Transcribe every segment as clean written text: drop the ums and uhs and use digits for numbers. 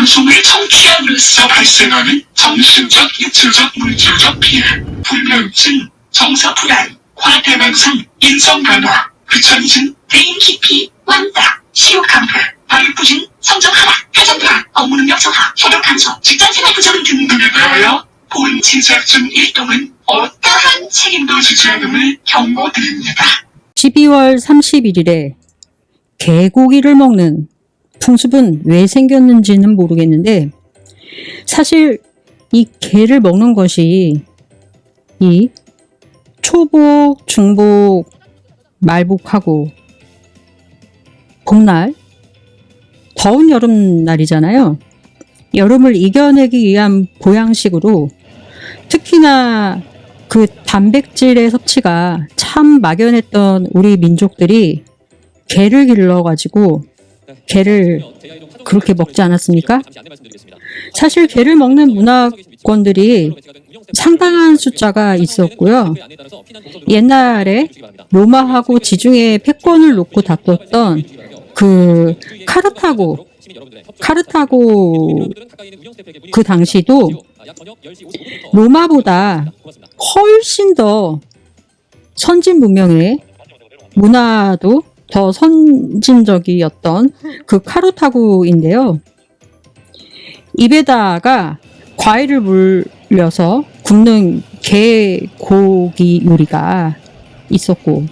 방송을 청취함으로써 발생하는 정신적, 육체적, 물질적 피해, 불면증, 정서불안, 과대망상, 인성변화, 귀차니즘, 대인 기피, 왕따, 식욕감퇴, 발육부진, 성적 하락, 가정불안, 업무능력 저하, 혈압 감소, 직장생활 부정 등등에 대하여 본 제작진 일동은 어떠한 책임도 지지 않음을 경고드립니다. 12월 31일에 개고기를 먹는 풍습은 왜 생겼는지는 모르겠는데, 사실 이 개를 먹는 것이 이 초복, 중복, 말복하고 봄날, 더운 여름날이잖아요. 여름을 이겨내기 위한 보양식으로, 특히나 그 단백질의 섭취가 참 막연했던 우리 민족들이 개를 길러가지고 개를 그렇게 먹지 않았습니까? 사실 개를 먹는 문화권들이 상당한 숫자가 있었고요. 옛날에 로마하고 지중해 패권을 놓고 다퉜던 그 카르타고 그 당시도 로마보다 훨씬 더 선진 문명의 문화도 더 선진적이었던 그 카르타고인데요. 입에다가 과일을 물려서 굽는 개고기 요리가 있었고,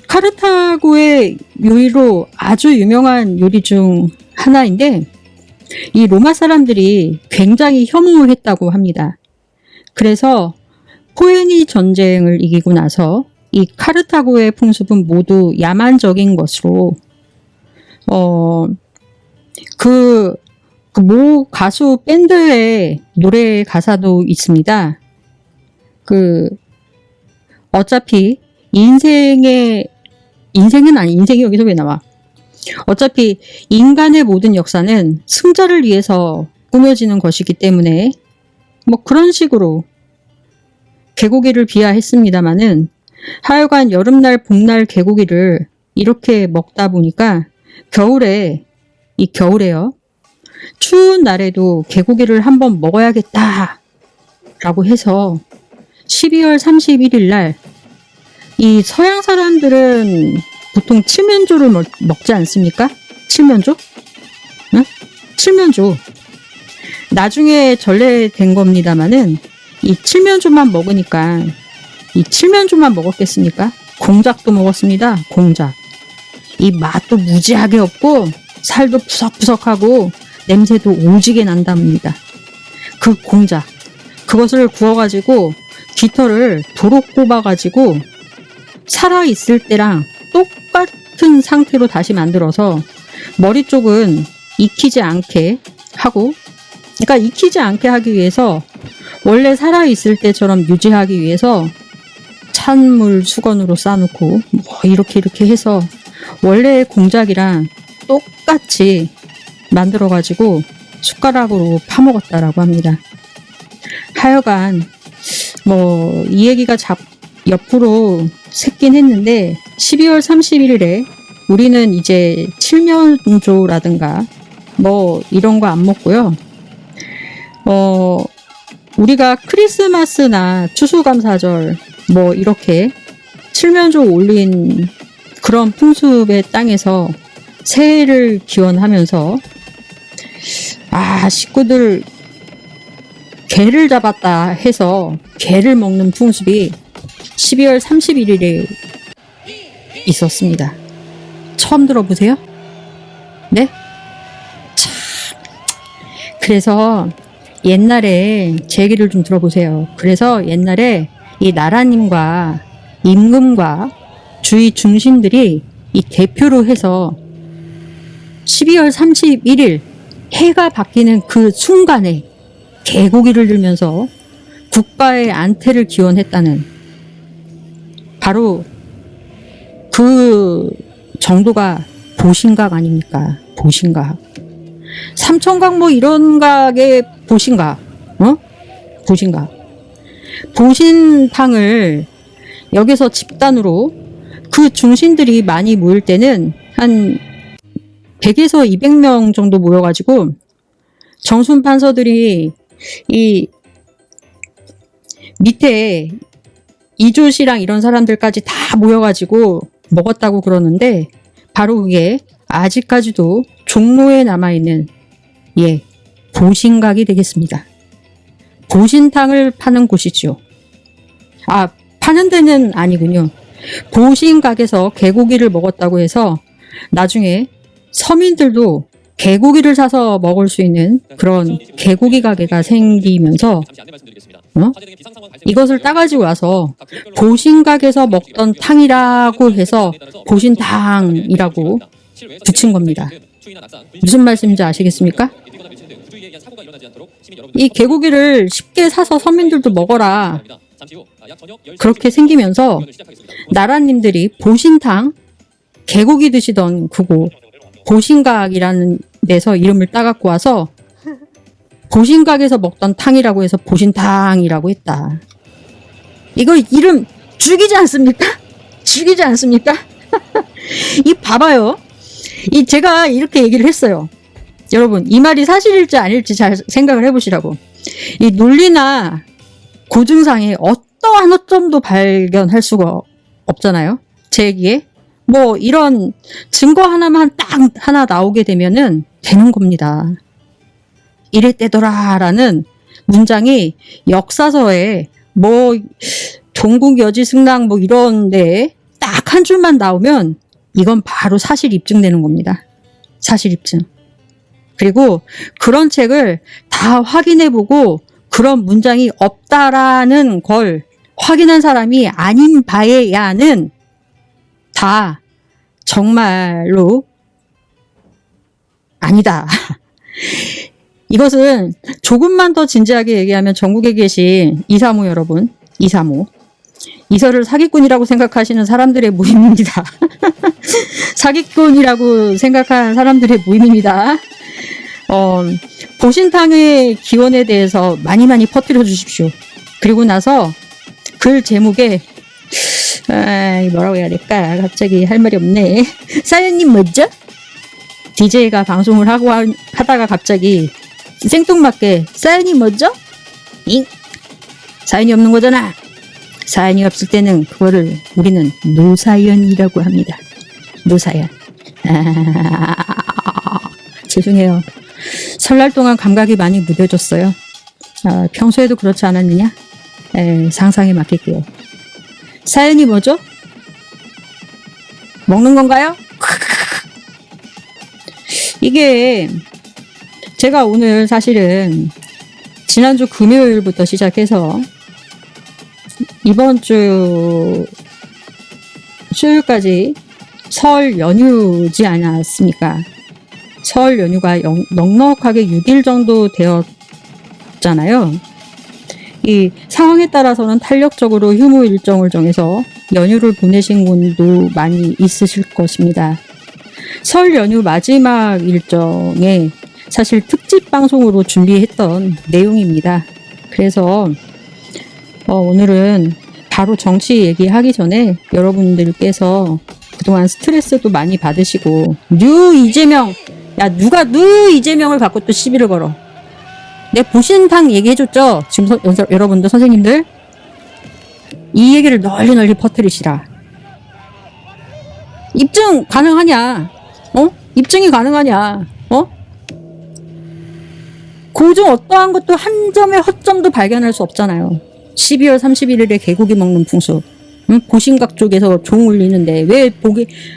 카르타고의 요리로 아주 유명한 요리 중 하나인데, 이 로마 사람들이 굉장히 혐오했다고 합니다. 그래서 포에니 전쟁을 이기고 나서 이 카르타고의 풍습은 모두 야만적인 것으로, 모 가수 밴드의 노래 가사도 있습니다. 어차피 인생은 아니, 인생이 여기서 왜 나와? 어차피 인간의 모든 역사는 승자를 위해서 꾸며지는 것이기 때문에, 뭐 그런 식으로 개고기를 비하했습니다마는, 하여간 여름날, 봄날 개고기를 이렇게 먹다 보니까 겨울에요. 추운 날에도 개고기를 한번 먹어야겠다 라고 해서 12월 31일 날, 이 서양 사람들은 보통 칠면조를 먹지 않습니까? 칠면조? 응? 칠면조. 나중에 전래된 겁니다마는, 이 칠면조만 먹으니까, 이 칠면조만 먹었겠습니까? 공작도 먹었습니다. 공작. 이 맛도 무지하게 없고 살도 푸석푸석하고 냄새도 오지게 난답니다. 그 공작, 그것을 구워가지고 깃털을 도록 뽑아가지고 살아있을 때랑 똑같은 상태로 다시 만들어서 머리 쪽은 익히지 않게 하고, 그러니까 익히지 않게 하기 위해서, 원래 살아있을 때처럼 유지하기 위해서 찬물 수건으로 싸놓고 뭐 이렇게 해서 원래의 공작이랑 똑같이 만들어가지고 숟가락으로 파먹었다라고 합니다. 하여간 뭐 이 얘기가 옆으로 새긴 했는데, 12월 31일에 우리는 이제 칠면조라든가 뭐 이런 거 안 먹고요. 우리가 크리스마스나 추수감사절 뭐 이렇게 칠면조 올린 그런 풍습의 땅에서 새해를 기원하면서, 식구들 개를 잡았다 해서 개를 먹는 풍습이 12월 31일에 있었습니다. 처음 들어보세요? 네? 참. 그래서 옛날에 제 얘기를 좀 들어보세요. 그래서 옛날에 이 나라님과 임금과 주위 중신들이 이 대표로 해서 12월 31일 해가 바뀌는 그 순간에 개고기를 들면서 국가의 안태를 기원했다는, 바로 그 정도가 보신각 아닙니까? 보신각. 삼천각 뭐 이런 각의 보신각. 보신각. 보신탕을 여기서 집단으로, 그 중신들이 많이 모일 때는 한 100에서 200명 정도 모여가지고 정순 판서들이 이 밑에 이조씨랑 이런 사람들까지 다 모여가지고 먹었다고 그러는데 바로 그게 아직까지도 종로에 남아있는 보신각이 되겠습니다. 보신탕을 파는 곳이죠. 아, 파는 데는 아니군요. 보신각에서 개고기를 먹었다고 해서 나중에 서민들도 개고기를 사서 먹을 수 있는 그런 개고기 가게가 생기면서 이것을 따가지고 와서 보신각에서 먹던 탕이라고 해서 보신탕이라고 붙인 겁니다. 무슨 말씀인지 아시겠습니까? 이 개고기를 쉽게 사서 서민들도 먹어라. 그렇게 생기면서 나라님들이 보신탕, 개고기 드시던 그곳 보신각이라는 데서 이름을 따갖고 와서 보신각에서 먹던 탕이라고 해서 보신탕이라고 했다. 이거 이름 죽이지 않습니까? 죽이지 않습니까? 이 봐봐요. 제가 이렇게 얘기를 했어요. 여러분, 이 말이 사실일지 아닐지 잘 생각을 해보시라고. 이 논리나 고증상에 어떠한 허점도 발견할 수가 없잖아요. 제 얘기에. 뭐 이런 증거 하나만 딱 하나 나오게 되면은 되는 겁니다. 이랬대더라 라는 문장이 역사서에 뭐 동국여지승랑 뭐 이런데 딱 한 줄만 나오면 이건 바로 사실 입증되는 겁니다. 사실 입증. 그리고 그런 책을 다 확인해보고 그런 문장이 없다라는 걸 확인한 사람이 아닌 바에야는 다 정말로 아니다. 이것은 조금만 더 진지하게 얘기하면 전국에 계신 235 여러분, 235. 이서를 사기꾼이라고 생각하시는 사람들의 모임입니다. 사기꾼이라고 생각하는 사람들의 모임입니다. 보신탕의 기원에 대해서 많이 퍼뜨려 주십시오. 그리고 나서 글 제목에 뭐라고 해야 될까? 갑자기 할 말이 없네. 사연님 뭐죠? DJ가 방송을 하다가 갑자기 생뚱맞게 사연이 뭐죠? 잉? 사연이 없는 거잖아. 사연이 없을 때는 그거를 우리는 노사연이라고 합니다. 노사연. 죄송해요. 설날 동안 감각이 많이 무뎌졌어요. 평소에도 그렇지 않았느냐? 상상에 맡길게요. 사연이 뭐죠? 먹는 건가요? 이게 제가 오늘 사실은 지난주 금요일부터 시작해서 이번 주 수요일까지 설 연휴지 않았습니까? 설 연휴가 넉넉하게 6일 정도 되었잖아요. 이 상황에 따라서는 탄력적으로 휴무 일정을 정해서 연휴를 보내신 분도 많이 있으실 것입니다. 설 연휴 마지막 일정에 사실 특집 방송으로 준비했던 내용입니다. 그래서 오늘은 바로 정치 얘기하기 전에 여러분들께서 그동안 스트레스도 많이 받으시고 뉴 이재명, 야 누가 뉴 이재명을 갖고 또 시비를 걸어. 내 보신탕 얘기해줬죠? 지금 여러분들 선생님들 이 얘기를 널리 퍼뜨리시라. 입증 가능하냐? 입증이 가능하냐? 고중 어떠한 것도 한 점의 허점도 발견할 수 없잖아요. 12월 31일에 개고기 먹는 풍습. 보신각 쪽에서 종 울리는데 왜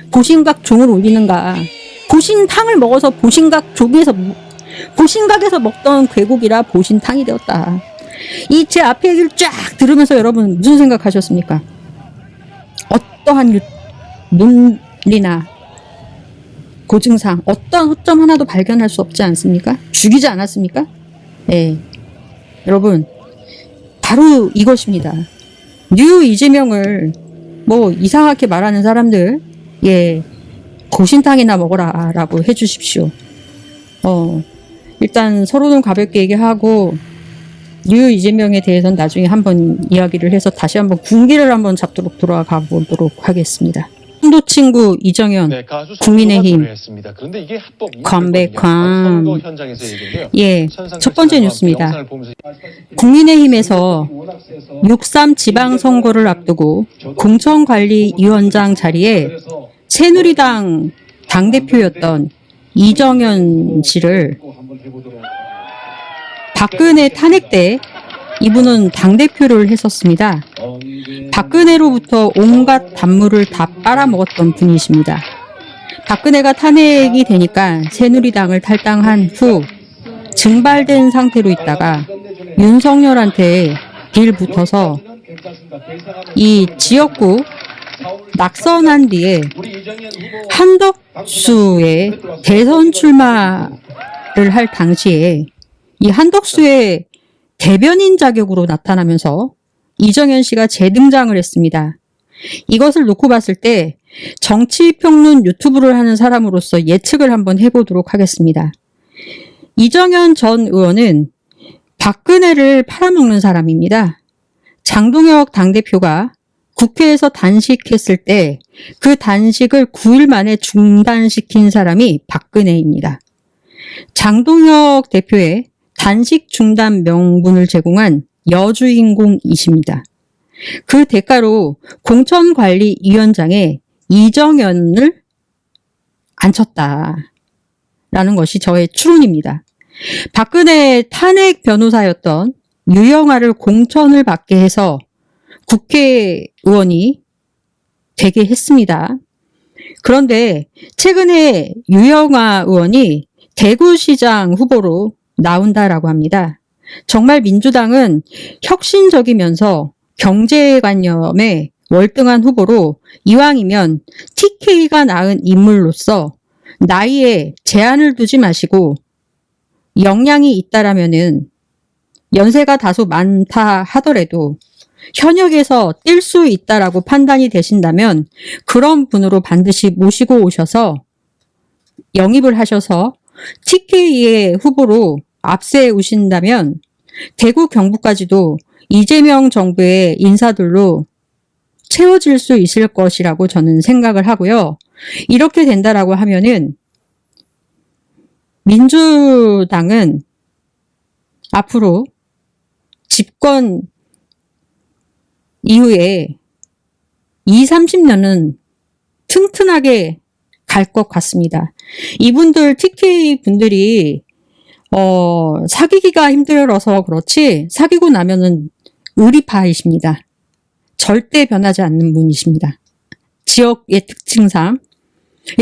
보신각 종을 울리는가? 보신탕을 먹어서 보신각에서 먹던 개고기라 보신탕이 되었다. 이 제 앞에 얘기를 쫙 들으면서 여러분 무슨 생각하셨습니까? 어떠한 논리나 고증상 어떠한 허점 하나도 발견할 수 없지 않습니까? 죽이지 않았습니까? 네. 여러분 바로 이것입니다. 뉴 이재명을 뭐 이상하게 말하는 사람들 보신탕이나 먹어라 라고 해주십시오. 일단 서로는 가볍게 얘기하고 뉴 이재명에 대해서는 나중에 한번 이야기를 해서 다시 한번 군기를 한번 잡도록 돌아가 보도록 하겠습니다. 중도 친구 이정현, 네, 가수 국민의힘. 했습니다. 그런데 이게 합법 컴백함. 선거 현장에서 얘기인데요. 예, 첫 번째 뉴스입니다. 영상을 보면서 국민의힘에서 6.3 지방선거를 앞두고 공천관리위원장 자리에 새누리당 당대표였던 이정현 씨를 박근혜 탄핵 때 이분은 당대표를 했었습니다. 박근혜로부터 온갖 단물을 다 빨아먹었던 분이십니다. 박근혜가 탄핵이 되니까 새누리당을 탈당한 후 증발된 상태로 있다가 윤석열한테 딜 붙어서 이 지역구 낙선한 뒤에 한덕수의 대선 출마를 할 당시에 이 한덕수의 대변인 자격으로 나타나면서 이정현 씨가 재등장을 했습니다. 이것을 놓고 봤을 때 정치평론 유튜브를 하는 사람으로서 예측을 한번 해보도록 하겠습니다. 이정현 전 의원은 박근혜를 팔아먹는 사람입니다. 장동혁 당대표가 국회에서 단식했을 때 그 단식을 9일 만에 중단시킨 사람이 박근혜입니다. 장동혁 대표의 단식 중단 명분을 제공한 여주인공이십니다. 그 대가로 공천관리위원장에 이정현을 앉혔다라는 것이 저의 추론입니다. 박근혜 탄핵 변호사였던 유영아를 공천을 받게 해서 국회의원이 되게 했습니다. 그런데 최근에 유영아 의원이 대구시장 후보로 나온다라고 합니다. 정말 민주당은 혁신적이면서 경제관념에 월등한 후보로 이왕이면 TK가 낳은 인물로서 나이에 제한을 두지 마시고 역량이 있다라면은 연세가 다소 많다 하더라도 현역에서 뛸 수 있다라고 판단이 되신다면 그런 분으로 반드시 모시고 오셔서 영입을 하셔서 TK의 후보로 앞세우신다면 대구 경북까지도 이재명 정부의 인사들로 채워질 수 있을 것이라고 저는 생각을 하고요. 이렇게 된다라고 하면은 민주당은 앞으로 집권 이후에 20, 30년은 튼튼하게 갈 것 같습니다. 이분들 TK 분들이 사귀기가 힘들어서 그렇지 사귀고 나면은 의리파이십니다. 절대 변하지 않는 분이십니다. 지역의 특징상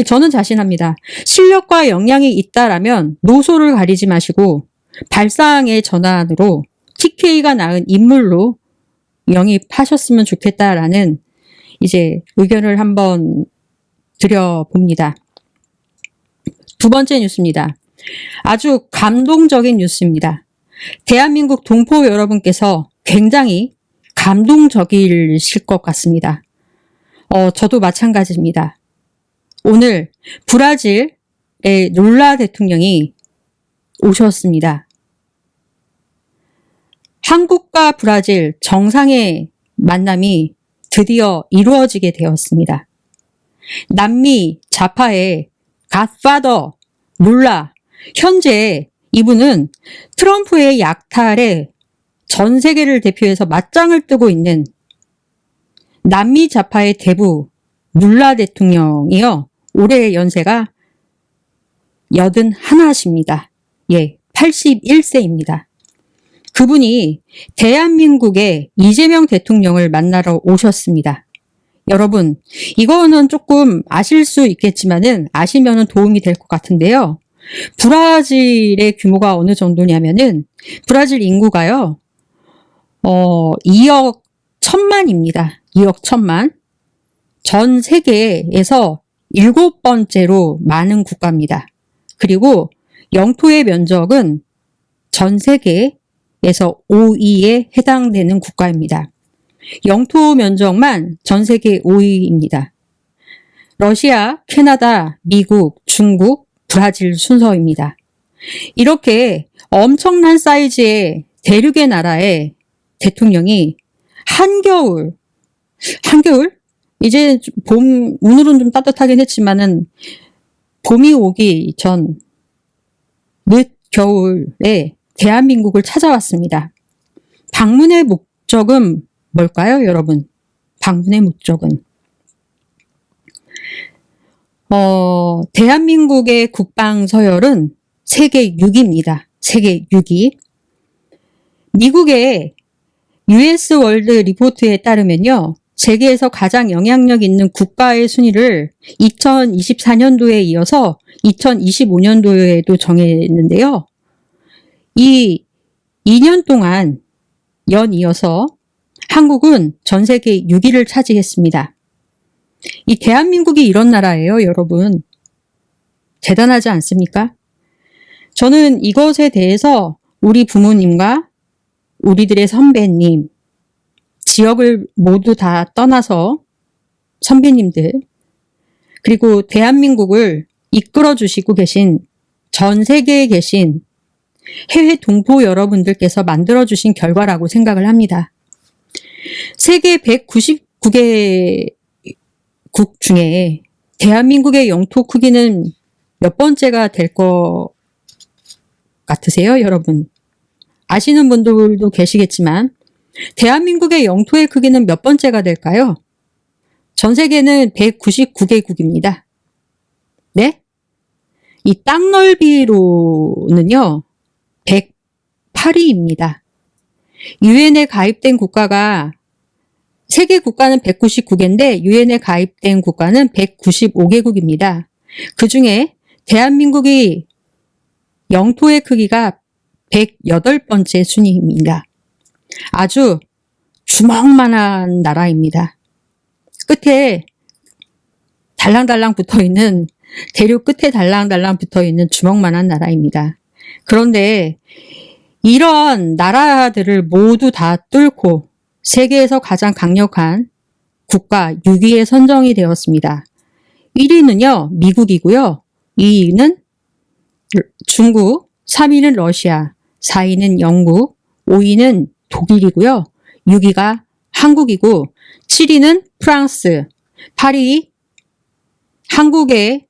저는 자신합니다. 실력과 역량이 있다라면 노소를 가리지 마시고 발상의 전환으로 TK가 낳은 인물로 영입하셨으면 좋겠다라는 이제 의견을 한번 드려봅니다. 두 번째 뉴스입니다. 아주 감동적인 뉴스입니다. 대한민국 동포 여러분께서 굉장히 감동적이실 것 같습니다. 저도 마찬가지입니다. 오늘 브라질의 룰라 대통령이 오셨습니다. 한국과 브라질 정상의 만남이 드디어 이루어지게 되었습니다. 남미 좌파의 갓파더 룰라, 현재 이분은 트럼프의 약탈에 전 세계를 대표해서 맞짱을 뜨고 있는 남미 좌파의 대부 룰라 대통령이요. 올해 연세가 81이십니다. 예, 81세입니다. 그분이 대한민국의 이재명 대통령을 만나러 오셨습니다. 여러분, 이거는 조금 아실 수 있겠지만은 아시면은 도움이 될 것 같은데요. 브라질의 규모가 어느 정도냐면은 브라질 인구가요. 2억 1천만입니다. 2억 1천만. 전 세계에서 7번째로 많은 국가입니다. 그리고 영토의 면적은 전 세계에서 5위에 해당되는 국가입니다. 영토 면적만 전 세계 5위입니다. 러시아, 캐나다, 미국, 중국, 브라질 순서입니다. 이렇게 엄청난 사이즈의 대륙의 나라의 대통령이 한겨울? 이제 오늘은 좀 따뜻하긴 했지만은 봄이 오기 전 늦겨울에 대한민국을 찾아왔습니다. 방문의 목적은 뭘까요, 여러분? 방문의 목적은 대한민국의 국방 서열은 세계 6위입니다. 세계 6위. 미국의 US 월드 리포트에 따르면요. 세계에서 가장 영향력 있는 국가의 순위를 2024년도에 이어서 2025년도에도 정했는데요. 이 2년 동안 연이어서 한국은 전 세계 6위를 차지했습니다. 이 대한민국이 이런 나라예요, 여러분. 대단하지 않습니까? 저는 이것에 대해서 우리 부모님과 우리들의 선배님, 지역을 모두 다 떠나서 선배님들, 그리고 대한민국을 이끌어 주시고 계신 전 세계에 계신 해외 동포 여러분들께서 만들어 주신 결과라고 생각을 합니다. 세계 199개국 중에 대한민국의 영토 크기는 몇 번째가 될 것 같으세요, 여러분? 아시는 분들도 계시겠지만 대한민국의 영토의 크기는 몇 번째가 될까요? 전 세계는 199개국입니다. 네? 이 땅 넓이로는요, 108위입니다. 유엔에 가입된 국가가, 세계 국가는 199개인데 유엔에 가입된 국가는 195개국입니다. 그 중에 대한민국이 영토의 크기가 108번째 순위입니다. 아주 주먹만한 나라입니다. 끝에 달랑달랑 붙어있는, 대륙 끝에 달랑달랑 붙어있는 주먹만한 나라입니다. 그런데 이런 나라들을 모두 다 뚫고 세계에서 가장 강력한 국가 6위에 선정이 되었습니다. 1위는요, 미국이고요. 2위는 중국, 3위는 러시아, 4위는 영국, 5위는 독일이고요. 6위가 한국이고 7위는 프랑스, 8위 한국에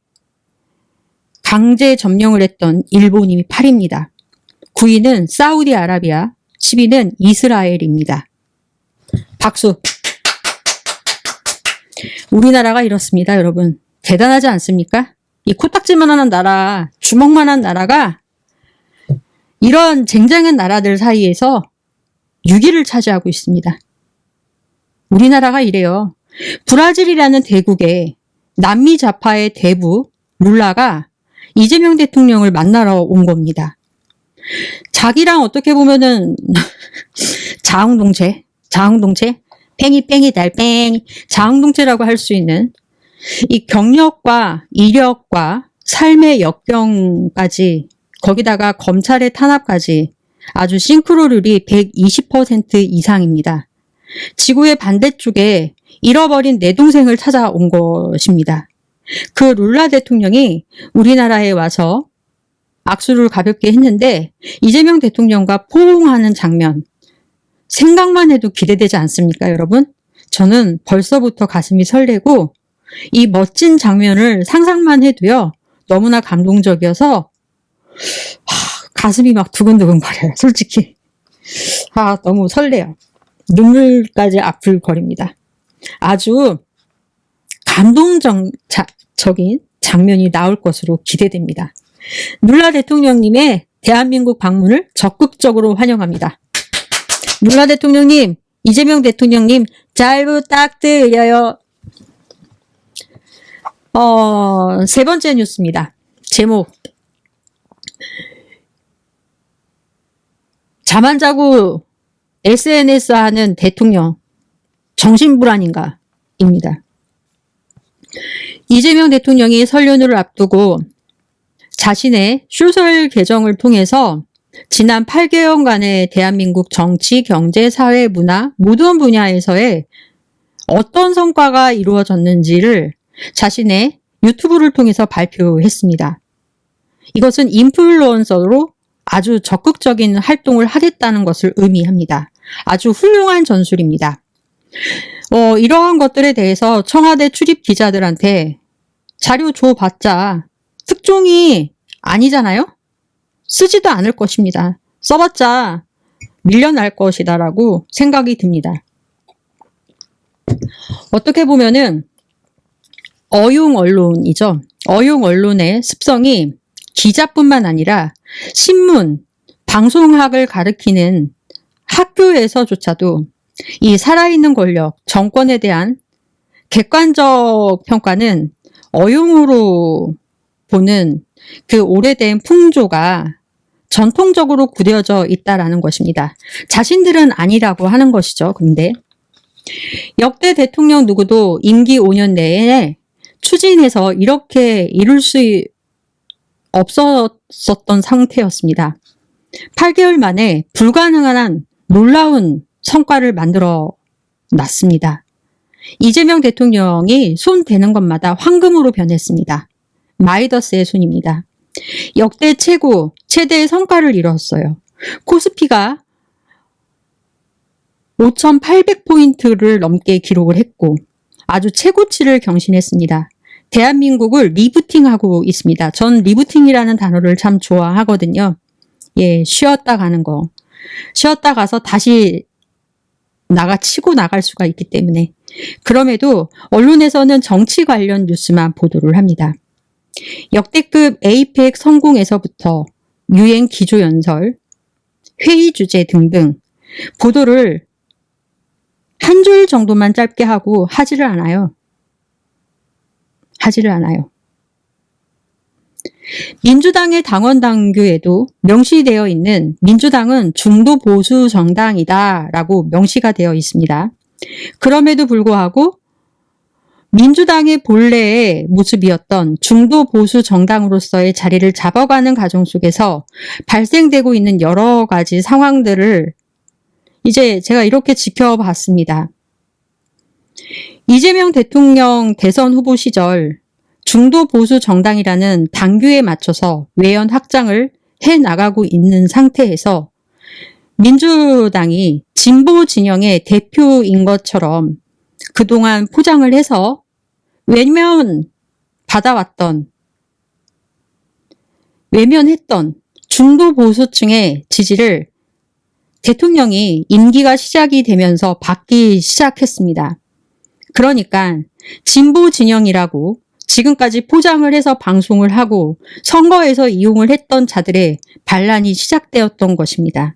강제 점령을 했던 일본이 8위입니다. 9위는 사우디아라비아, 10위는 이스라엘입니다. 박수! 우리나라가 이렇습니다, 여러분. 대단하지 않습니까? 이 코딱지만한 나라, 주먹만한 나라가 이런 쟁쟁한 나라들 사이에서 6위를 차지하고 있습니다. 우리나라가 이래요. 브라질이라는 대국에 남미 좌파의 대부 룰라가 이재명 대통령을 만나러 온 겁니다. 자기랑 어떻게 보면은 자웅동체, 뺑이 달뺑이, 자웅동체라고 할 수 있는 이 경력과 이력과 삶의 역경까지, 거기다가 검찰의 탄압까지 아주 싱크로율이 120% 이상입니다. 지구의 반대쪽에 잃어버린 내 동생을 찾아온 것입니다. 그 룰라 대통령이 우리나라에 와서 악수를 가볍게 했는데 이재명 대통령과 포옹하는 장면, 생각만 해도 기대되지 않습니까, 여러분? 저는 벌써부터 가슴이 설레고 이 멋진 장면을 상상만 해도요, 너무나 감동적이어서 가슴이 막 두근두근 거려요, 솔직히. 너무 설레요. 눈물까지 앞을거립니다. 아주 감동적인 장면이 나올 것으로 기대됩니다. 룰라 대통령님의 대한민국 방문을 적극적으로 환영합니다. 룰라 대통령님, 이재명 대통령님, 잘 부탁드려요. 세 번째 뉴스입니다. 제목. 잠 안 자고 SNS 하는 대통령, 정신불안인가? 입니다. 이재명 대통령이 설 연휴를 앞두고 자신의 소셜 계정을 통해서 지난 8개월간의 대한민국 정치, 경제, 사회, 문화 모든 분야에서의 어떤 성과가 이루어졌는지를 자신의 유튜브를 통해서 발표했습니다. 이것은 인플루언서로 아주 적극적인 활동을 하겠다는 것을 의미합니다. 아주 훌륭한 전술입니다. 이러한 것들에 대해서 청와대 출입 기자들한테 자료 줘봤자 특종이 아니잖아요? 쓰지도 않을 것입니다. 써봤자 밀려날 것이다라고 생각이 듭니다. 어떻게 보면은 어용 언론이죠. 어용 언론의 습성이 기자뿐만 아니라 신문, 방송학을 가르치는 학교에서조차도 이 살아있는 권력, 정권에 대한 객관적 평가는 어용으로 보는 그 오래된 풍조가 전통적으로 굳어져 있다라는 것입니다. 자신들은 아니라고 하는 것이죠. 근데 역대 대통령 누구도 임기 5년 내에 추진해서 이렇게 이룰 수 없었던 상태였습니다. 8개월 만에 불가능한 놀라운 성과를 만들어 놨습니다. 이재명 대통령이 손 대는 것마다 황금으로 변했습니다. 마이더스의 손입니다. 역대 최대의 성과를 이뤘어요. 코스피가 5,800포인트를 넘게 기록을 했고 아주 최고치를 경신했습니다. 대한민국을 리부팅하고 있습니다. 전 리부팅이라는 단어를 참 좋아하거든요. 예, 쉬었다 가는 거. 쉬었다 가서 다시 치고 나갈 수가 있기 때문에. 그럼에도 언론에서는 정치 관련 뉴스만 보도를 합니다. 역대급 APEC 성공에서부터 유엔 기조연설, 회의 주제 등등 보도를 한 줄 정도만 짧게 하고 하지를 않아요. 민주당의 당원 당규에도 명시되어 있는 민주당은 중도 보수 정당이다라고 명시가 되어 있습니다. 그럼에도 불구하고 민주당의 본래의 모습이었던 중도 보수 정당으로서의 자리를 잡아가는 과정 속에서 발생되고 있는 여러 가지 상황들을 이제 제가 이렇게 지켜봤습니다. 이재명 대통령 대선 후보 시절 중도 보수 정당이라는 당규에 맞춰서 외연 확장을 해나가고 있는 상태에서 민주당이 진보 진영의 대표인 것처럼 그동안 포장을 해서 외면했던 중도 보수층의 지지를 대통령이 임기가 시작이 되면서 받기 시작했습니다. 그러니까 진보 진영이라고 지금까지 포장을 해서 방송을 하고 선거에서 이용을 했던 자들의 반란이 시작되었던 것입니다.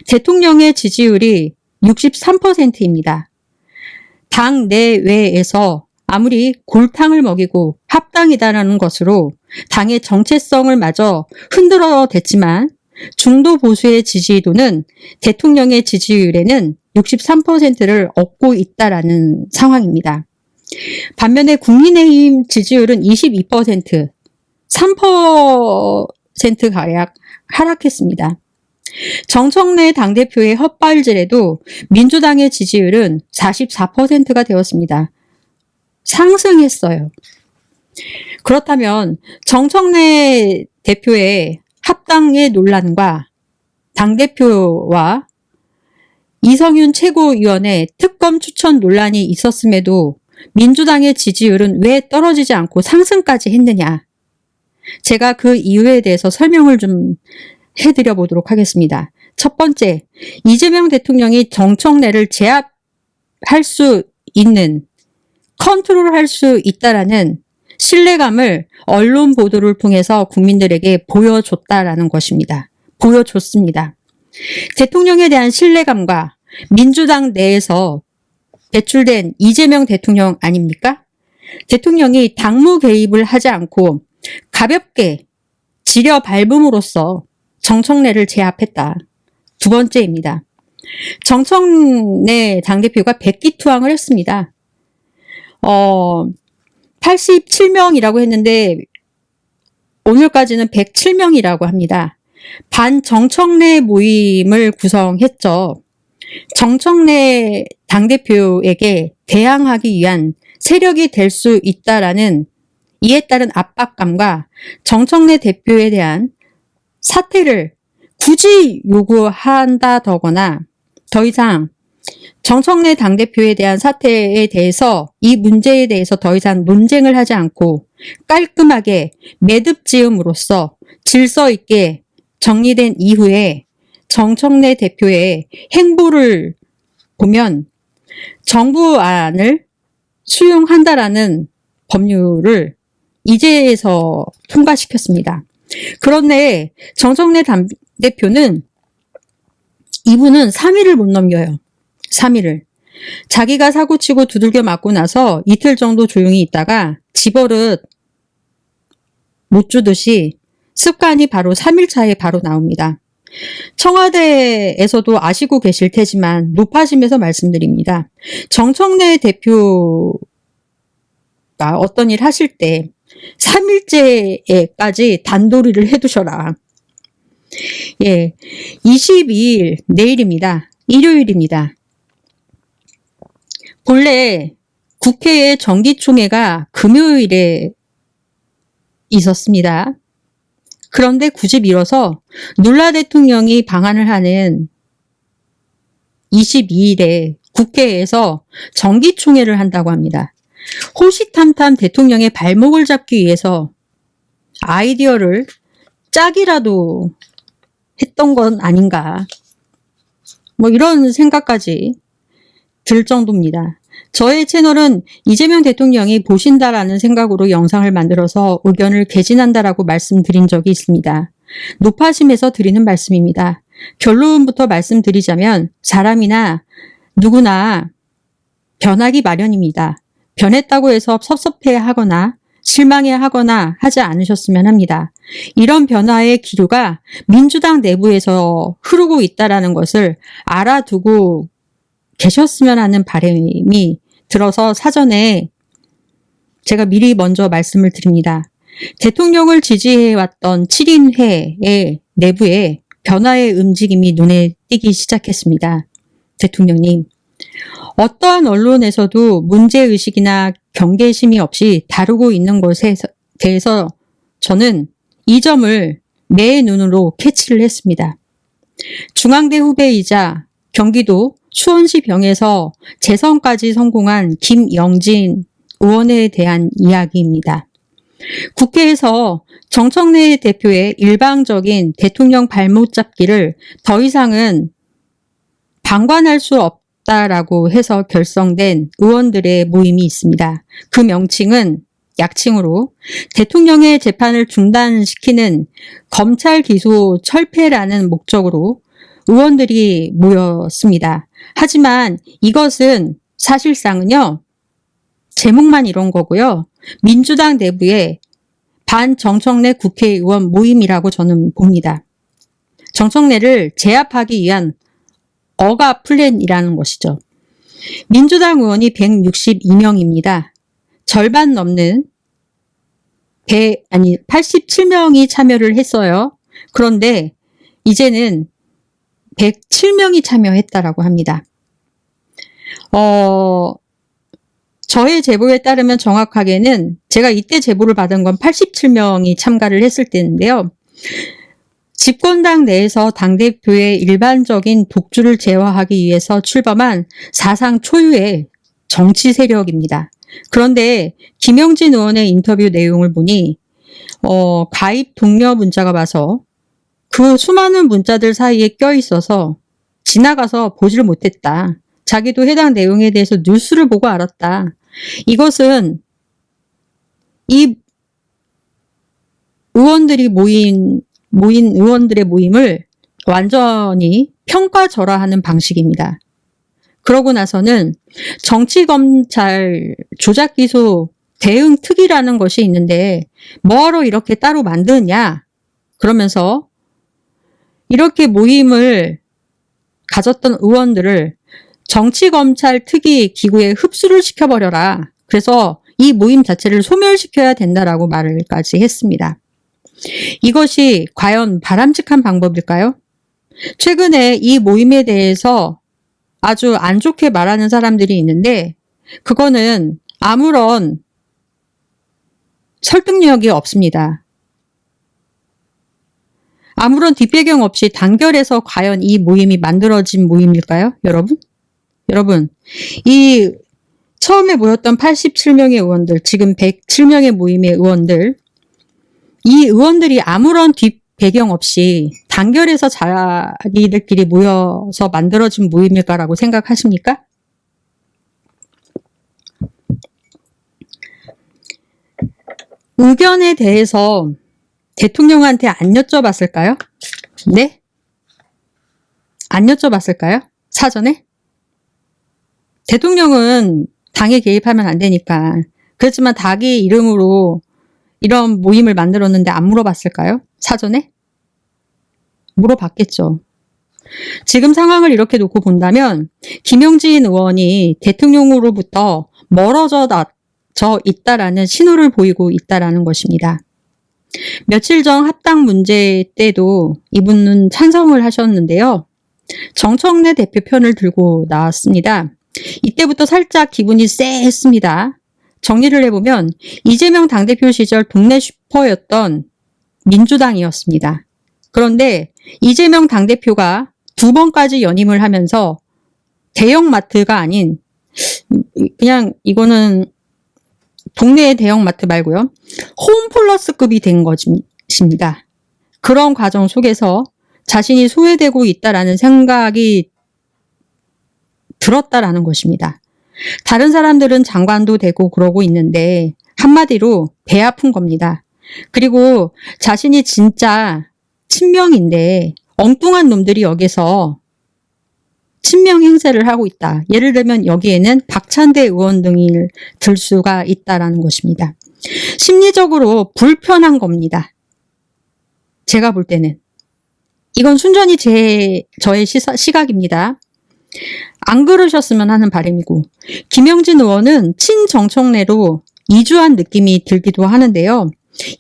대통령의 지지율이 63%입니다. 당 내외에서 아무리 골탕을 먹이고 합당이다라는 것으로 당의 정체성을 마저 흔들어 댔지만 중도 보수의 지지도는 대통령의 지지율에는 63%를 얻고 있다라는 상황입니다. 반면에 국민의힘 지지율은 22%, 3%가량 하락했습니다. 정청래 당대표의 헛발질에도 민주당의 지지율은 44%가 되었습니다. 상승했어요. 그렇다면 정청래 대표의 합당의 논란과 당대표와 이성윤 최고위원의 특검 추천 논란이 있었음에도 민주당의 지지율은 왜 떨어지지 않고 상승까지 했느냐. 제가 그 이유에 대해서 설명을 좀 해드려 보도록 하겠습니다. 첫 번째, 이재명 대통령이 정청래를 제압할 수 있는, 컨트롤할 수 있다라는 신뢰감을 언론 보도를 통해서 국민들에게 보여줬다라는 것입니다. 보여줬습니다. 대통령에 대한 신뢰감과 민주당 내에서 배출된 이재명 대통령 아닙니까? 대통령이 당무 개입을 하지 않고 가볍게 지려 밟음으로써 정청래를 제압했다. 두 번째입니다. 정청래 당대표가 백기투항을 했습니다. 87명이라고 했는데 오늘까지는 107명이라고 합니다. 반정청래 모임을 구성했죠. 정청래 당대표에게 대항하기 위한 세력이 될 수 있다라는 이에 따른 압박감과 정청래 대표에 대한 사퇴를 굳이 요구한다더거나 더 이상 정청래 당대표에 대한 사태에 대해서 이 문제에 대해서 더 이상 논쟁을 하지 않고 깔끔하게 매듭 지음으로써 질서 있게 정리된 이후에 정청래 대표의 행보를 보면 정부안을 수용한다라는 법률을 이제서 통과시켰습니다. 그런데 정청래 당대표는 이분은 3일을 못 넘겨요. 3일을. 자기가 사고치고 두들겨 맞고 나서 이틀 정도 조용히 있다가 집버릇 못 주듯이 습관이 바로 3일 차에 바로 나옵니다. 청와대에서도 아시고 계실 테지만 높아심에서 말씀드립니다. 정청래 대표가 어떤 일 하실 때 3일째까지 단도리를 해두셔라. 예, 22일 내일입니다. 일요일입니다. 본래 국회의 정기총회가 금요일에 있었습니다. 그런데 굳이 미뤄서 놀라 대통령이 방한을 하는 22일에 국회에서 정기총회를 한다고 합니다. 호시탐탐 대통령의 발목을 잡기 위해서 아이디어를 짝이라도 했던 건 아닌가. 뭐 이런 생각까지 들 정도입니다. 저의 채널은 이재명 대통령이 보신다라는 생각으로 영상을 만들어서 의견을 개진한다라고 말씀드린 적이 있습니다. 높아심에서 드리는 말씀입니다. 결론부터 말씀드리자면 사람이나 누구나 변하기 마련입니다. 변했다고 해서 섭섭해하거나 실망해하거나 하지 않으셨으면 합니다. 이런 변화의 기류가 민주당 내부에서 흐르고 있다는 것을 알아두고 계셨으면 하는 바람이 들어서 사전에 제가 미리 먼저 말씀을 드립니다. 대통령을 지지해왔던 7인회의 내부에 변화의 움직임이 눈에 띄기 시작했습니다. 대통령님, 어떠한 언론에서도 문제의식이나 경계심이 없이 다루고 있는 것에 대해서 저는 이 점을 내 눈으로 캐치를 했습니다. 중앙대 후배이자 경기도 수원시 병에서 재선까지 성공한 김영진 의원에 대한 이야기입니다. 국회에서 정청래 대표의 일방적인 대통령 발목 잡기를 더 이상은 방관할 수 없다라고 해서 결성된 의원들의 모임이 있습니다. 그 명칭은 약칭으로 대통령의 재판을 중단시키는 검찰 기소 철폐라는 목적으로 의원들이 모였습니다. 하지만 이것은 사실상은요, 제목만 이런 거고요. 민주당 내부의 반정청래 국회의원 모임이라고 저는 봅니다. 정청래를 제압하기 위한 억압 플랜이라는 것이죠. 민주당 의원이 162명입니다. 절반 넘는 87명이 참여를 했어요. 그런데 이제는 107명이 참여했다라고 합니다. 저의 제보에 따르면 정확하게는 제가 이때 제보를 받은 건 87명이 참가를 했을 때인데요. 집권당 내에서 당대표의 일반적인 독주를 제어하기 위해서 출범한 사상 초유의 정치 세력입니다. 그런데 김영진 의원의 인터뷰 내용을 보니 가입 독려 문자가 와서 그 수많은 문자들 사이에 껴있어서 지나가서 보지를 못했다. 자기도 해당 내용에 대해서 뉴스를 보고 알았다. 이것은 이 의원들이 모인 의원들의 모임을 완전히 평가절하하는 방식입니다. 그러고 나서는 정치검찰 조작기소 대응특위라는 것이 있는데 뭐하러 이렇게 따로 만드냐? 그러면서 이렇게 모임을 가졌던 의원들을 정치검찰 특위 기구에 흡수를 시켜버려라. 그래서 이 모임 자체를 소멸시켜야 된다라고 말을까지 했습니다. 이것이 과연 바람직한 방법일까요? 최근에 이 모임에 대해서 아주 안 좋게 말하는 사람들이 있는데 그거는 아무런 설득력이 없습니다. 아무런 뒷배경 없이 단결해서 과연 이 모임이 만들어진 모임일까요, 여러분? 여러분, 이 처음에 모였던 87명의 의원들, 지금 107명의 모임의 의원들, 이 의원들이 아무런 뒷 배경 없이 단결해서 자기들끼리 모여서 만들어진 모임일까라고 생각하십니까? 의견에 대해서 대통령한테 안 여쭤봤을까요? 네? 안 여쭤봤을까요? 사전에? 대통령은 당에 개입하면 안 되니까. 그렇지만 자기 이름으로 이런 모임을 만들었는데 안 물어봤을까요? 사전에? 물어봤겠죠. 지금 상황을 이렇게 놓고 본다면 김영진 의원이 대통령으로부터 멀어져 있다라는 신호를 보이고 있다라는 것입니다. 며칠 전 합당 문제 때도 이분은 찬성을 하셨는데요. 정청래 대표 편을 들고 나왔습니다. 이때부터 살짝 기분이 쎄했습니다. 정리를 해보면 이재명 당대표 시절 동네 슈퍼였던 민주당이었습니다. 그런데 이재명 당대표가 2번까지 연임을 하면서 대형마트가 아닌, 그냥 이거는 동네의 대형마트 말고요, 홈플러스급이 된 것입니다. 그런 과정 속에서 자신이 소외되고 있다라는 생각이 들었다라는 것입니다. 다른 사람들은 장관도 되고 그러고 있는데 한마디로 배 아픈 겁니다. 그리고 자신이 진짜 친명인데 엉뚱한 놈들이 여기서 친명 행세를 하고 있다. 예를 들면 여기에는 박찬대 의원 등을 들 수가 있다라는 것입니다. 심리적으로 불편한 겁니다. 제가 볼 때는. 이건 순전히 저의 시각입니다. 안 그러셨으면 하는 바람이고, 김영진 의원은 친정청래로 이주한 느낌이 들기도 하는데요.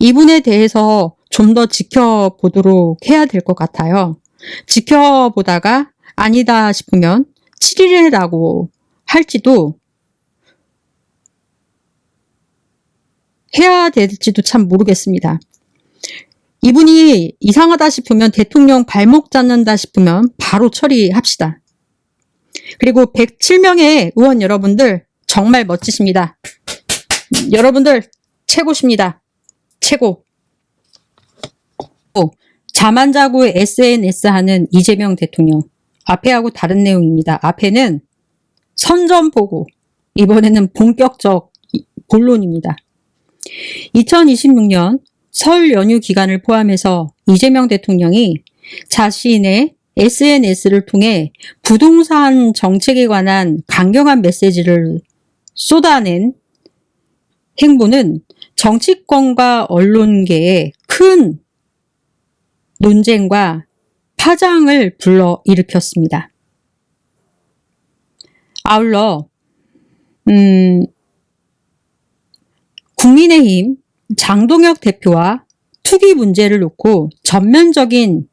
이분에 대해서 좀 더 지켜보도록 해야 될 것 같아요. 지켜보다가 아니다 싶으면 7일이라고 할지도 해야 될지도 참 모르겠습니다. 이분이 이상하다 싶으면, 대통령 발목 잡는다 싶으면 바로 처리합시다. 그리고 107명의 의원 여러분들 정말 멋지십니다. 여러분들 최고십니다. 최고. 잠 안 자고 SNS 하는 이재명 대통령. 앞에하고 다른 내용입니다. 앞에는 선전포고, 이번에는 본격적 본론입니다. 2026년 설 연휴 기간을 포함해서 이재명 대통령이 자신의 SNS를 통해 부동산 정책에 관한 강경한 메시지를 쏟아낸 행보는 정치권과 언론계에 큰 논쟁과 파장을 불러일으켰습니다. 아울러 국민의힘 장동혁 대표와 투기 문제를 놓고 전면적인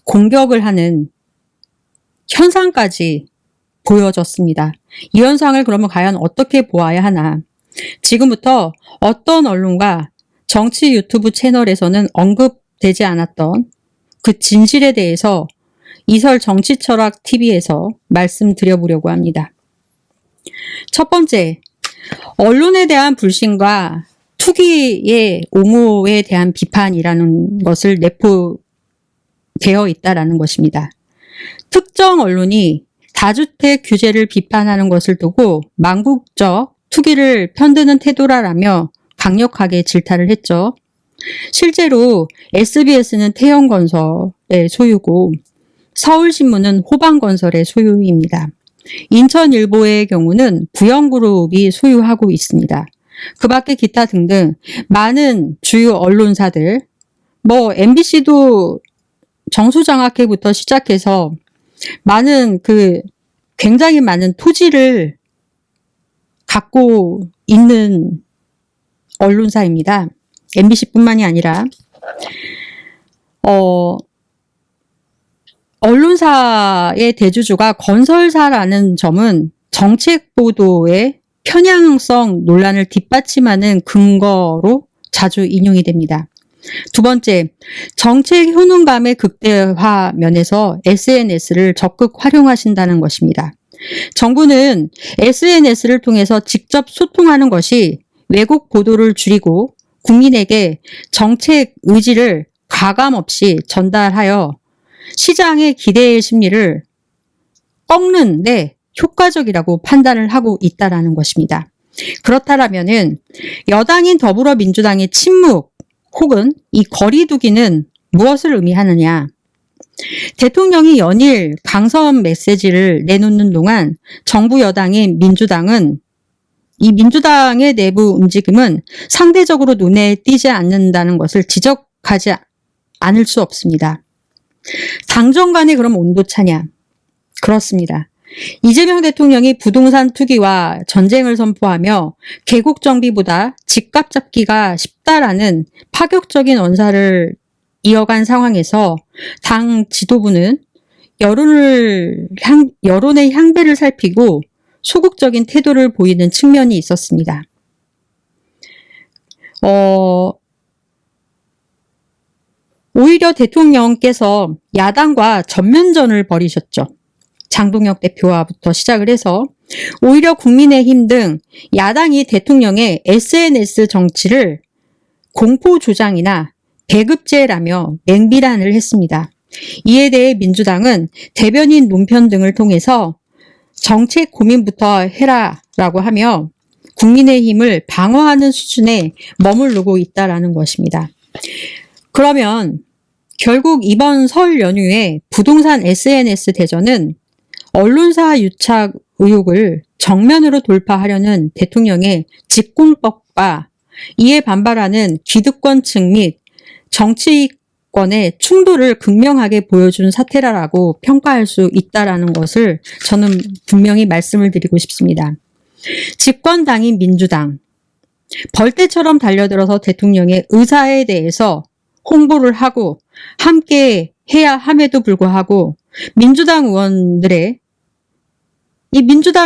공격을 하는 현상까지 보여졌습니다. 이 현상을 그러면 과연 어떻게 보아야 하나? 지금부터 어떤 언론과 정치 유튜브 채널에서는 언급되지 않았던 그 진실에 대해서 이설 정치철학 TV에서 말씀드려보려고 합니다. 첫 번째, 언론에 대한 불신과 투기의 옹호에 대한 비판이라는 것을 내포되어 있다라는 것입니다. 특정 언론이 다주택 규제를 비판하는 것을 두고 망국적 투기를 편드는 태도라며 강력하게 질타를 했죠. 실제로 SBS는 태영건설의 소유고 서울신문은 호방건설의 소유입니다. 인천일보의 경우는 부영그룹이 소유하고 있습니다. 그 밖에 기타 등등 많은 주요 언론사들, MBC도 정수장학회부터 시작해서 굉장히 많은 토지를 갖고 있는 언론사입니다. MBC뿐만이 아니라 언론사의 대주주가 건설사라는 점은 정책 보도의 편향성 논란을 뒷받침하는 근거로 자주 인용이 됩니다. 두 번째, 정책 효능감의 극대화 면에서 SNS를 적극 활용하신다는 것입니다. 정부는 SNS를 통해서 직접 소통하는 것이 왜곡 보도를 줄이고 국민에게 정책 의지를 가감없이 전달하여 시장의 기대의 심리를 꺾는 데 효과적이라고 판단을 하고 있다는 것입니다. 그렇다면은 여당인 더불어민주당의 침묵 혹은 이 거리두기는 무엇을 의미하느냐? 대통령이 연일 강선 메시지를 내놓는 동안 정부 여당인 민주당은 이 민주당의 내부 움직임은 상대적으로 눈에 띄지 않는다는 것을 지적하지 않을 수 없습니다. 당정 간의 그럼 온도차냐? 그렇습니다. 이재명 대통령이 부동산 투기와 전쟁을 선포하며 개국 정비보다 집값 잡기가 쉽다라는 파격적인 언사를 이어간 상황에서 당 지도부는 여론의 향배를 살피고 소극적인 태도를 보이는 측면이 있었습니다. 오히려 대통령께서 야당과 전면전을 벌이셨죠. 장동혁 대표와부터 시작을 해서 오히려 국민의힘 등 야당이 대통령의 SNS 정치를 공포조장이나 배급제라며 맹비난을 했습니다. 이에 대해 민주당은 대변인 논편 등을 통해서 정책 고민부터 해라라고 하며 국민의힘을 방어하는 수준에 머무르고 있다는 것입니다. 그러면 결국 이번 설 연휴에 부동산 SNS 대전은 언론사 유착 의혹을 정면으로 돌파하려는 대통령의 직공법과 이에 반발하는 기득권층 및 정치권의 충돌을 극명하게 보여준 사태라고 평가할 수 있다는 것을 저는 분명히 말씀을 드리고 싶습니다. 집권당인 민주당, 벌떼처럼 달려들어서 대통령의 의사에 대해서 홍보를 하고 함께 해야 함에도 불구하고 민주당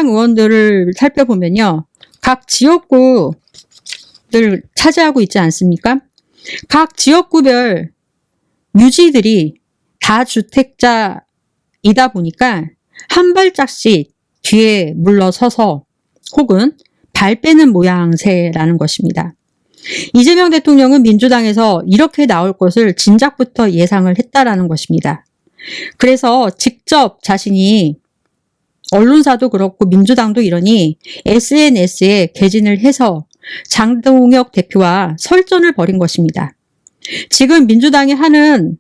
의원들을 살펴보면요. 각 지역구를 차지하고 있지 않습니까? 각 지역구별 유지들이 다주택자이다 보니까 한 발짝씩 뒤에 물러서서 혹은 발 빼는 모양새라는 것입니다. 이재명 대통령은 민주당에서 이렇게 나올 것을 진작부터 예상을 했다라는 것입니다. 그래서 직접 자신이 언론사도 그렇고 민주당도 이러니 SNS에 개진을 해서 장동혁 대표와 설전을 벌인 것입니다. 지금 민주당이 하는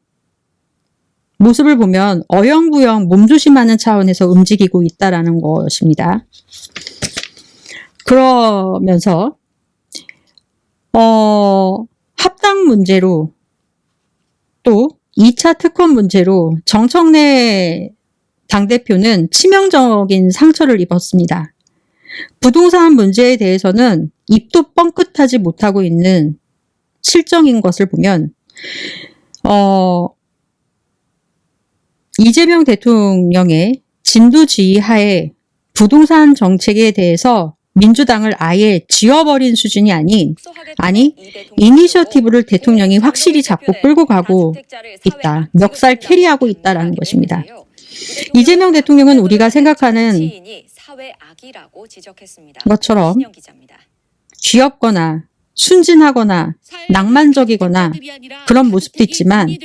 모습을 보면 어영부영 몸조심하는 차원에서 움직이고 있다는 것입니다. 그러면서 합당 문제로 또 2차 특검 문제로 정청래 당대표는 치명적인 상처를 입었습니다. 부동산 문제에 대해서는 입도 뻥끗하지 못하고 있는 실정인 것을 보면 이재명 대통령의 진두지휘 하에 부동산 정책에 대해서 민주당을 아예 지워버린 수준이 아니 이니셔티브를 대통령이 확실히 잡고 끌고 가고 있다. 멱살 캐리하고 있다라는 것입니다. 이재명 대통령은 우리가 생각하는 것처럼 귀엽거나 순진하거나 낭만적이거나 그런 모습도 있지만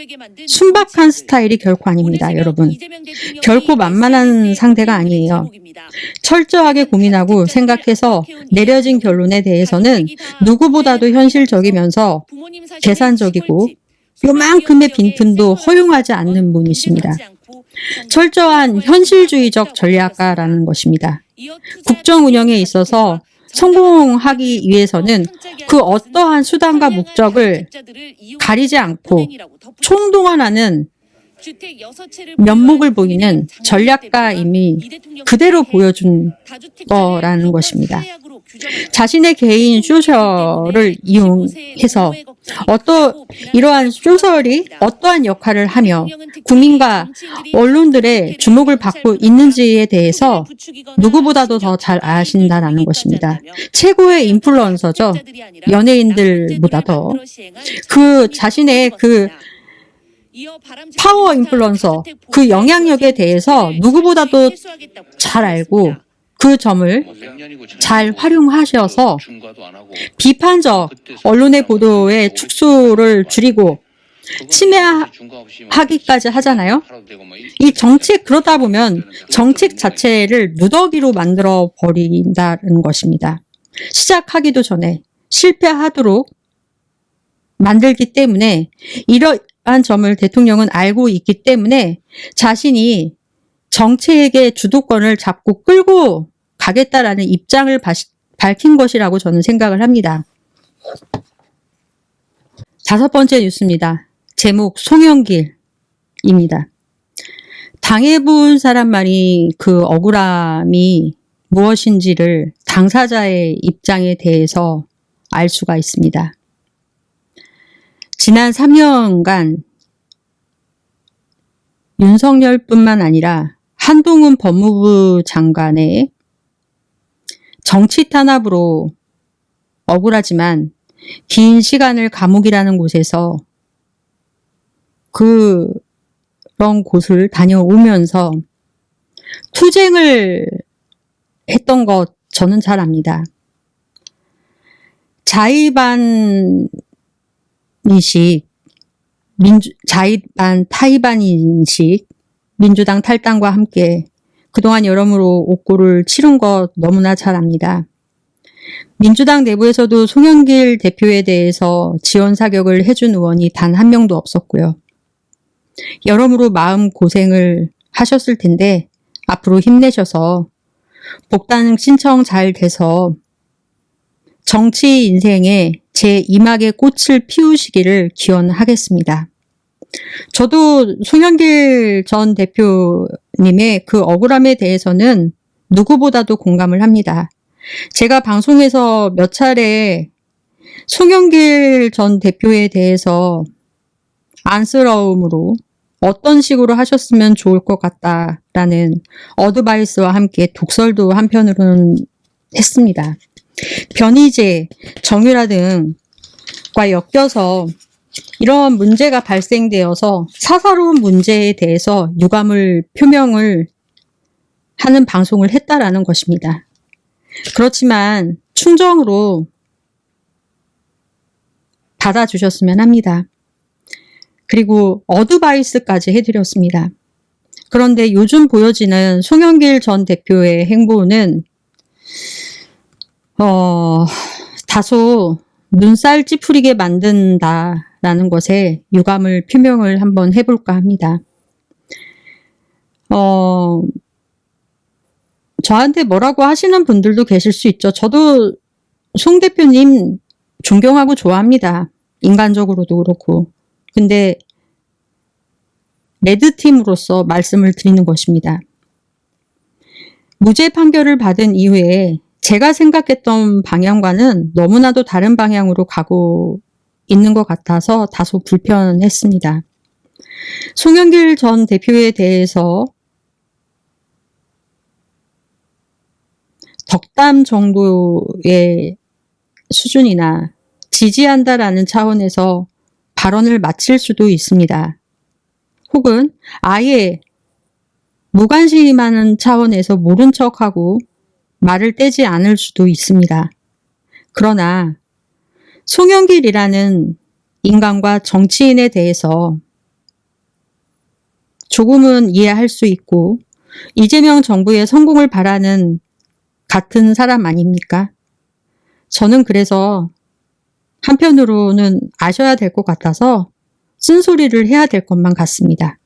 순박한 스타일이 결코 아닙니다, 여러분. 결코 만만한 상대가 아니에요. 철저하게 고민하고 생각해서 내려진 결론에 대해서는 누구보다도 현실적이면서 계산적이고 요만큼의 빈틈도 허용하지 않는 분이십니다. 철저한 현실주의적 전략가라는 것입니다. 국정 운영에 있어서 성공하기 위해서는 그 어떠한 수단과 목적을 가리지 않고 총동원하는 면목을 보이는 전략가임이 그대로 보여준 거라는 것입니다. 자신의 개인 소셜을 이용해서 이러한 소셜이 어떠한 역할을 하며 국민과 언론들의 주목을 받고 있는지에 대해서 누구보다도 더 잘 아신다는 것입니다. 최고의 인플루언서죠. 연예인들보다 더. 자신의 파워 인플루언서, 그 영향력에 대해서 누구보다도 잘 알고 그 점을 잘 활용하셔서 비판적 언론의 보도의 축소를 줄이고 침해하기까지 하잖아요. 이 정책, 그러다 보면 정책 자체를 누더기로 만들어 버린다는 것입니다. 시작하기도 전에 실패하도록 만들기 때문에 이러한 점을 대통령은 알고 있기 때문에 자신이 정책의 주도권을 잡고 끌고 가겠다라는 입장을 밝힌 것이라고 저는 생각을 합니다. 5번째 뉴스입니다. 제목 송영길입니다. 당해본 사람만이 그 억울함이 무엇인지를 당사자의 입장에 대해서 알 수가 있습니다. 지난 3년간 윤석열뿐만 아니라 한동훈 법무부 장관의 정치 탄압으로 억울하지만 긴 시간을 감옥이라는 곳에서 그런 곳을 다녀오면서 투쟁을 했던 것 저는 잘 압니다. 자의반 인식, 자의반 타의반 인식, 민주당 탈당과 함께 그동안 여러모로 옥고를 치른 것 너무나 잘 압니다. 민주당 내부에서도 송영길 대표에 대해서 지원 사격을 해준 의원이 단 한 명도 없었고요. 여러모로 마음 고생을 하셨을 텐데 앞으로 힘내셔서 복당 신청 잘 돼서 정치 인생에 제 이막의 꽃을 피우시기를 기원하겠습니다. 저도 송영길 전 대표님의 그 억울함에 대해서는 누구보다도 공감을 합니다. 제가 방송에서 몇 차례 송영길 전 대표에 대해서 안쓰러움으로 어떤 식으로 하셨으면 좋을 것 같다라는 어드바이스와 함께 독설도 한편으로는 했습니다. 변희재, 정유라 등과 엮여서 이런 문제가 발생되어서 사사로운 문제에 대해서 유감을 표명을 하는 방송을 했다라는 것입니다. 그렇지만 충정으로 받아주셨으면 합니다. 그리고 어드바이스까지 해드렸습니다. 그런데 요즘 보여지는 송영길 전 대표의 행보는 다소 눈살 찌푸리게 만든다라는 것에 유감을 표명을 한번 해볼까 합니다. 저한테 뭐라고 하시는 분들도 계실 수 있죠. 저도 송 대표님 존경하고 좋아합니다. 인간적으로도 그렇고. 근데 레드팀으로서 말씀을 드리는 것입니다. 무죄 판결을 받은 이후에 제가 생각했던 방향과는 너무나도 다른 방향으로 가고 있는 것 같아서 다소 불편했습니다. 송영길 전 대표에 대해서 덕담 정도의 수준이나 지지한다라는 차원에서 발언을 마칠 수도 있습니다. 혹은 아예 무관심하는 차원에서 모른 척하고 말을 떼지 않을 수도 있습니다. 그러나 송영길이라는 인간과 정치인에 대해서 조금은 이해할 수 있고 이재명 정부의 성공을 바라는 같은 사람 아닙니까? 저는 그래서 한편으로는 아셔야 될 것 같아서 쓴소리를 해야 될 것만 같습니다.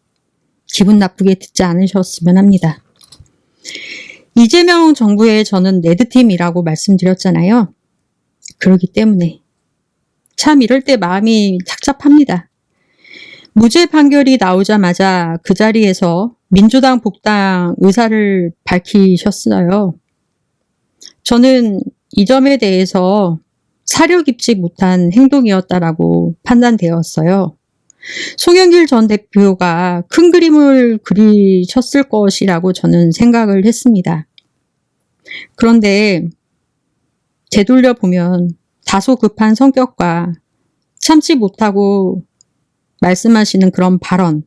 기분 나쁘게 듣지 않으셨으면 합니다. 이재명 정부의 저는 레드팀이라고 말씀드렸잖아요. 그렇기 때문에 참 이럴 때 마음이 착잡합니다. 무죄 판결이 나오자마자 그 자리에서 민주당 복당 의사를 밝히셨어요. 저는 이 점에 대해서 사려 깊지 못한 행동이었다라고 판단되었어요. 송영길 전 대표가 큰 그림을 그리셨을 것이라고 저는 생각을 했습니다. 그런데 되돌려 보면 다소 급한 성격과 참지 못하고 말씀하시는 그런 발언,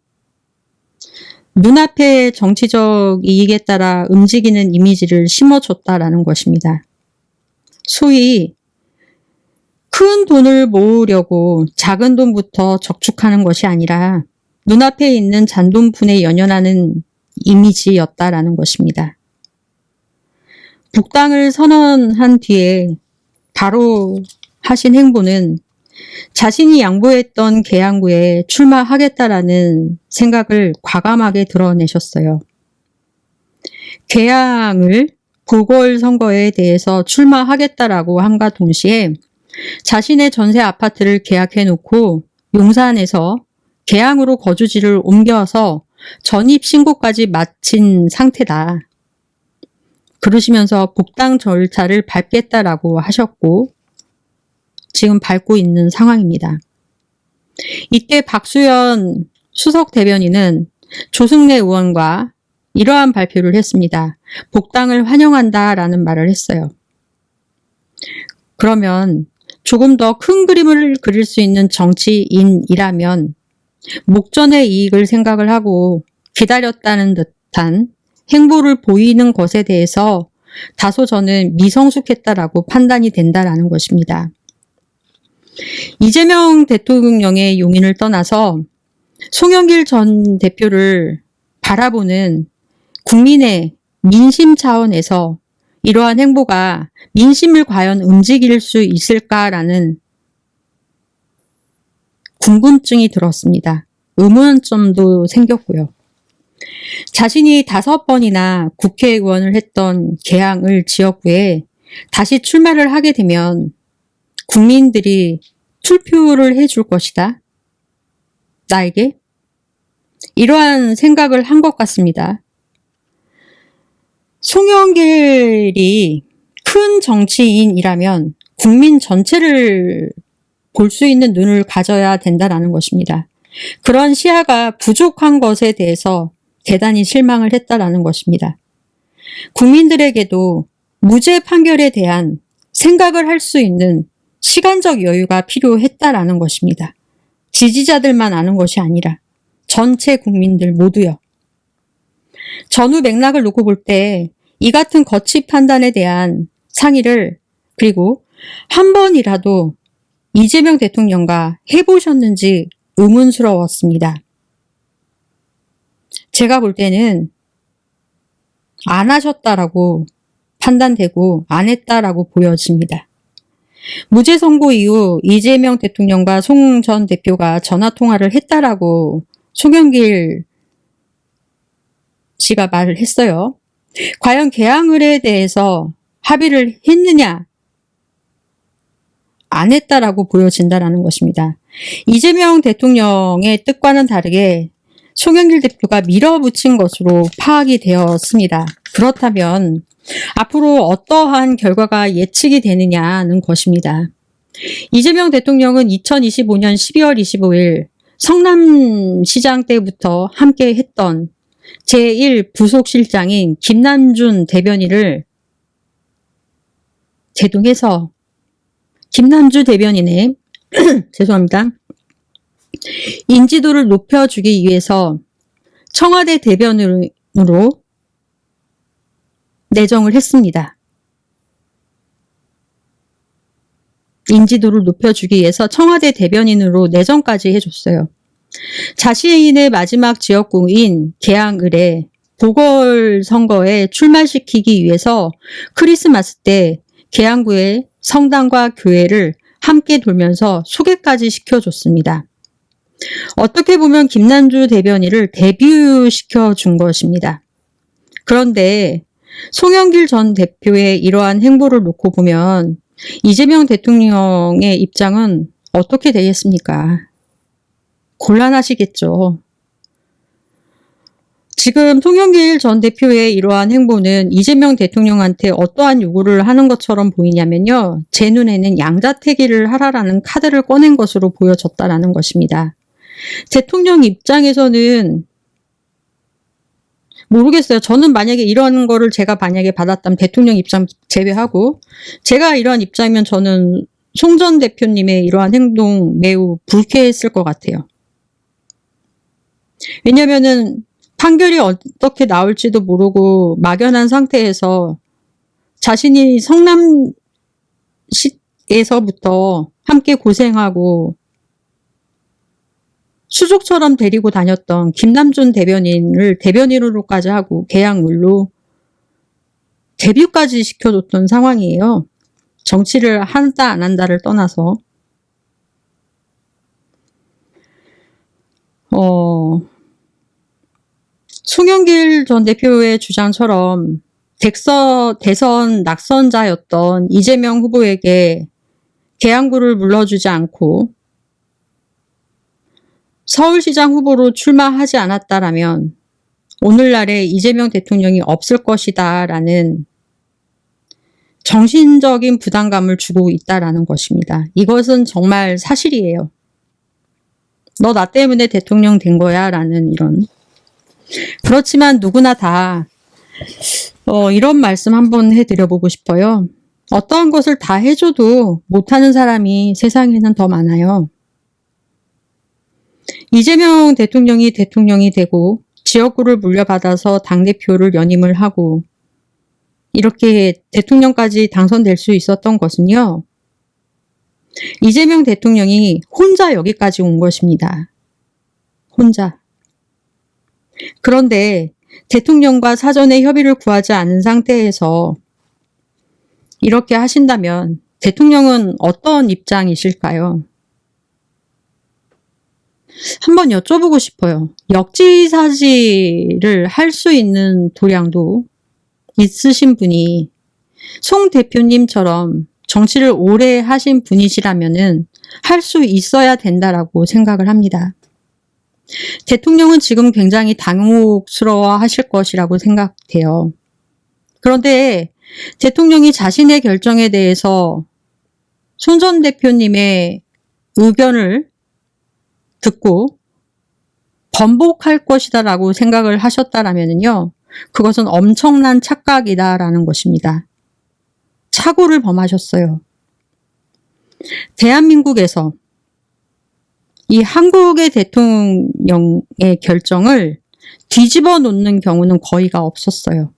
눈앞의 정치적 이익에 따라 움직이는 이미지를 심어줬다라는 것입니다. 소위 큰 돈을 모으려고 작은 돈부터 저축하는 것이 아니라 눈앞에 있는 잔돈푼에 연연하는 이미지였다라는 것입니다. 복당을 선언한 뒤에 바로 하신 행보는 자신이 양보했던 계양구에 출마하겠다라는 생각을 과감하게 드러내셨어요. 계양을 보궐선거에 대해서 출마하겠다라고 함과 동시에 자신의 전세 아파트를 계약해놓고 용산에서 계양으로 거주지를 옮겨서 전입신고까지 마친 상태다. 그러시면서 복당 절차를 밟겠다라고 하셨고 지금 밟고 있는 상황입니다. 이때 박수현 수석 대변인은 조승래 의원과 이러한 발표를 했습니다. 복당을 환영한다라는 말을 했어요. 그러면 조금 더 큰 그림을 그릴 수 있는 정치인이라면 목전의 이익을 생각을 하고 기다렸다는 듯한 행보를 보이는 것에 대해서 다소 저는 미성숙했다라고 판단이 된다라는 것입니다. 이재명 대통령의 용인을 떠나서 송영길 전 대표를 바라보는 국민의 민심 차원에서 이러한 행보가 민심을 과연 움직일 수 있을까라는 궁금증이 들었습니다. 의문점도 생겼고요. 자신이 5번이나 국회의원을 했던 계양을 지역구에 다시 출마를 하게 되면 국민들이 투표를 해줄 것이다. 나에게? 이러한 생각을 한 것 같습니다. 송영길이 큰 정치인이라면 국민 전체를 볼 수 있는 눈을 가져야 된다는 것입니다. 그런 시야가 부족한 것에 대해서 대단히 실망을 했다라는 것입니다. 국민들에게도 무죄 판결에 대한 생각을 할 수 있는 시간적 여유가 필요했다라는 것입니다. 지지자들만 아는 것이 아니라 전체 국민들 모두요. 전후 맥락을 놓고 볼 때 이 같은 거치 판단에 대한 상의를 그리고 한 번이라도 이재명 대통령과 해보셨는지 의문스러웠습니다. 제가 볼 때는 안 하셨다라고 판단되고 안 했다라고 보여집니다. 무죄 선고 이후 이재명 대통령과 송 전 대표가 전화통화를 했다라고 송영길 씨가 말을 했어요. 과연 계양을에 대해서 합의를 했느냐? 안 했다라고 보여진다라는 것입니다. 이재명 대통령의 뜻과는 다르게 송영길 대표가 밀어붙인 것으로 파악이 되었습니다. 그렇다면 앞으로 어떠한 결과가 예측이 되느냐는 것입니다. 이재명 대통령은 2025년 12월 25일 성남시장 때부터 함께 했던 제1부속실장인 김남준 대변인을 제동해서 김남주 대변인의 죄송합니다. 인지도를 높여주기 위해서 청와대 대변인으로 내정을 했습니다. 인지도를 높여주기 위해서 청와대 대변인으로 내정까지 해줬어요. 자신의 마지막 지역구인 계양을에 보궐선거에 출마시키기 위해서 크리스마스 때 계양구의 성당과 교회를 함께 돌면서 소개까지 시켜줬습니다. 어떻게 보면 김남주 대변인을 데뷔시켜 준 것입니다. 그런데 송영길 전 대표의 이러한 행보를 놓고 보면 이재명 대통령의 입장은 어떻게 되겠습니까? 곤란하시겠죠. 지금 송영길 전 대표의 이러한 행보는 이재명 대통령한테 어떠한 요구를 하는 것처럼 보이냐면요. 제 눈에는 양자택일을 하라라는 카드를 꺼낸 것으로 보여졌다라는 것입니다. 대통령 입장에서는 모르겠어요. 저는 만약에 이런 거를 제가 만약에 받았다면 대통령 입장 제외하고 제가 이러한 입장이면 저는 송 전 대표님의 이러한 행동 매우 불쾌했을 것 같아요. 왜냐면은 판결이 어떻게 나올지도 모르고 막연한 상태에서 자신이 성남시에서부터 함께 고생하고 수족처럼 데리고 다녔던 김남준 대변인을 대변인으로까지 하고 계약물로 데뷔까지 시켜줬던 상황이에요. 정치를 한다 안 한다를 떠나서. 송영길 전 대표의 주장처럼 대선 낙선자였던 이재명 후보에게 계양구를 물러주지 않고 서울시장 후보로 출마하지 않았다라면 오늘날의 이재명 대통령이 없을 것이다 라는 정신적인 부담감을 주고 있다라는 것입니다. 이것은 정말 사실이에요. 너 나 때문에 대통령 된 거야 라는 이런. 그렇지만 누구나 다 이런 말씀 한번 해드려보고 싶어요. 어떠한 것을 다 해줘도 못하는 사람이 세상에는 더 많아요. 이재명 대통령이 되고 지역구를 물려받아서 당대표를 연임을 하고 이렇게 대통령까지 당선될 수 있었던 것은요. 이재명 대통령이 혼자 여기까지 온 것입니다. 혼자. 그런데 대통령과 사전에 협의를 구하지 않은 상태에서 이렇게 하신다면 대통령은 어떤 입장이실까요? 한번 여쭤보고 싶어요. 역지사지를 할 수 있는 도량도 있으신 분이 송 대표님처럼 정치를 오래 하신 분이시라면은 할 수 있어야 된다라고 생각을 합니다. 대통령은 지금 굉장히 당혹스러워 하실 것이라고 생각돼요. 그런데 대통령이 자신의 결정에 대해서 손 전 대표님의 의견을 듣고 번복할 것이다라고 생각을 하셨다라면요. 그것은 엄청난 착각이다라는 것입니다. 착오를 범하셨어요. 대한민국에서 이 한국의 대통령의 결정을 뒤집어 놓는 경우는 거의가 없었어요.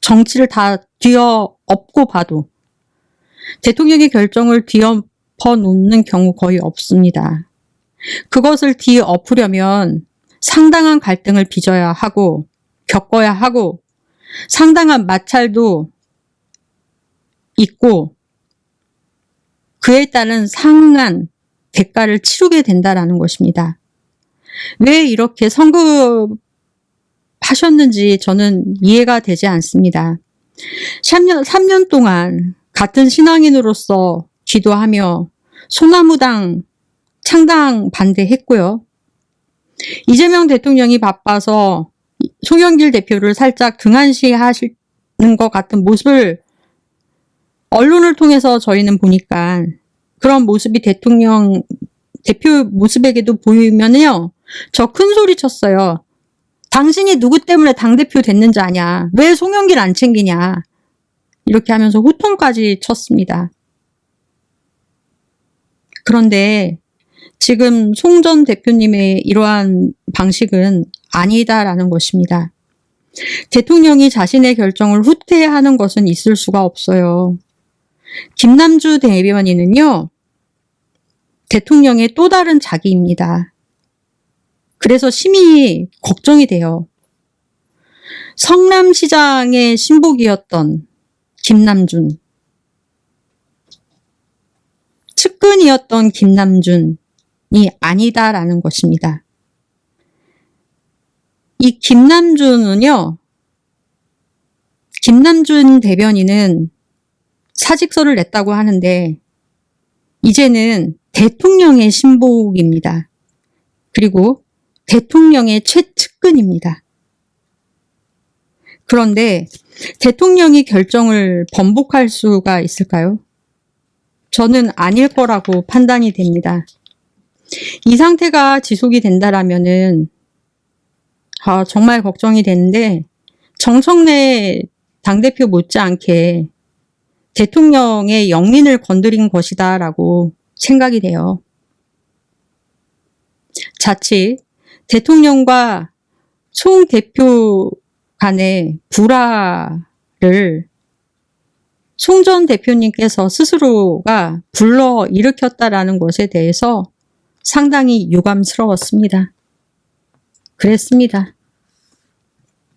정치를 다 뒤엎고 봐도 대통령의 결정을 뒤엎어 놓는 경우 거의 없습니다. 그것을 뒤엎으려면 상당한 갈등을 빚어야 하고 겪어야 하고 상당한 마찰도 있고 그에 따른 상응한 대가를 치르게 된다라는 것입니다. 왜 이렇게 성급하셨는지 저는 이해가 되지 않습니다. 3년 동안 같은 신앙인으로서 기도하며 소나무당 창당 반대했고요. 이재명 대통령이 바빠서 송영길 대표를 살짝 등한시하시는 것 같은 모습을 언론을 통해서 저희는 보니까 그런 모습이 대표 모습에게도 보이면요. 저 큰 소리 쳤어요. 당신이 누구 때문에 당대표 됐는지 아냐? 왜 송영길 안 챙기냐? 이렇게 하면서 호통까지 쳤습니다. 그런데 지금 송 전 대표님의 이러한 방식은 아니다라는 것입니다. 대통령이 자신의 결정을 후퇴하는 것은 있을 수가 없어요. 김남주 대변인은요. 대통령의 또 다른 자기입니다. 그래서 심히 걱정이 돼요. 성남시장의 신복이었던 김남준, 측근이었던 김남준이 아니다라는 것입니다. 이 김남준 대변인은 사직서를 냈다고 하는데 이제는 대통령의 신복입니다. 그리고 대통령의 최측근입니다. 그런데 대통령이 결정을 번복할 수가 있을까요? 저는 아닐 거라고 판단이 됩니다. 이 상태가 지속이 된다라면은 정말 걱정이 되는데 정청래 당대표 못지않게 대통령의 영린을 건드린 것이다라고 생각이 돼요. 자칫 대통령과 송 대표 간의 불화를 송 전 대표님께서 스스로가 불러 일으켰다라는 것에 대해서 상당히 유감스러웠습니다. 그랬습니다.